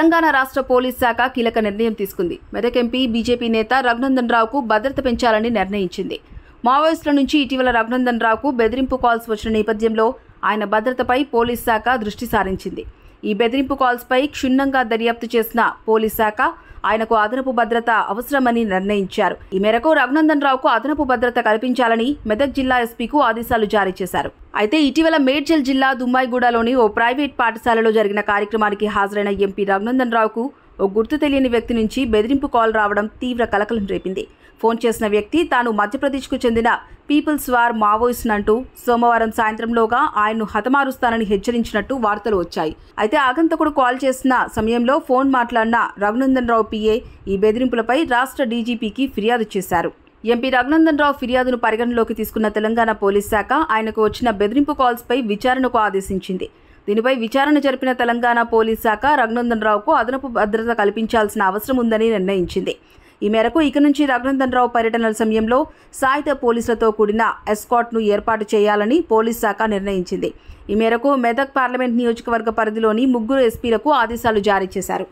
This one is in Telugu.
తెలంగాణ రాష్ట్ర పోలీస్ శాఖ కీలక నిర్ణయం తీసుకుంది. మెదక్ ఎంపీ బీజేపీ నేత రఘునందన్ రావుకు భద్రత పెంచాలని నిర్ణయించింది. మావోయిస్టుల నుంచి ఇటీవల రఘునందన్ రావుకు బెదిరింపు కాల్స్ వచ్చిన నేపథ్యంలో ఆయన భద్రతపై పోలీస్ శాఖ దృష్టి సారించింది. ఈ బెదిరింపు కాల్స్పై క్షుణ్ణంగా దర్యాప్తు చేసిన పోలీస్ శాఖ ఆయనకు అదనపు భద్రత అవసరమని నిర్ణయించారు. ఈ మేరకు రఘునందన్ రావుకు అదనపు భద్రత కల్పించాలని మెదక్ జిల్లా ఎస్పీకు ఆదేశాలు జారీ చేశారు. అయితే ఇటీవల మేడ్చల్ జిల్లా దుమ్మాయిగూడలోని ఓ ప్రైవేట్ పాఠశాలలో జరిగిన కార్యక్రమానికి హాజరైన ఎంపీ రఘునందన్ రావుకు ఓ గుర్తు తెలియని వ్యక్తి నుంచి బెదిరింపు కాల్ రావడం తీవ్ర కలకలం రేపింది. ఫోన్ చేసిన వ్యక్తి తాను మధ్యప్రదేశ్కు చెందిన పీపుల్స్ వార్ మావోయిస్ట్ అంటూ సోమవారం సాయంత్రంలోగా ఆయన్ను హతమారుస్తానని హెచ్చరించినట్టు వార్తలు వచ్చాయి. అయితే ఆగంతకుడు కాల్ చేసిన సమయంలో ఫోన్ మాట్లాడిన రఘునందన్ రావు పిఏ ఈ బెదిరింపులపై రాష్ట్ర డీజీపీకి ఫిర్యాదు చేశారు. ఎంపీ రఘునందన్ రావు ఫిర్యాదును పరిగణలోకి తీసుకున్న తెలంగాణ పోలీస్ శాఖ ఆయనకు వచ్చిన బెదిరింపు కాల్స్పై విచారణకు ఆదేశించింది. దీనిపై విచారణ జరిపిన తెలంగాణ పోలీస్ శాఖ రఘునందన్ రావుకు అదనపు భద్రత కల్పించాల్సిన అవసరం ఉందని నిర్ణయించింది. ఈ మేరకు ఇక నుంచి రఘునందన్ రావు పర్యటనల సమయంలో సాయుధ పోలీసులతో కూడిన ఎస్కాట్ను ఏర్పాటు చేయాలని పోలీస్ శాఖ నిర్ణయించింది. ఈ మేరకు మెదక్ పార్లమెంట్ నియోజకవర్గ పరిధిలోని 3 ఎస్పీలకు ఆదేశాలు జారీ చేశారు.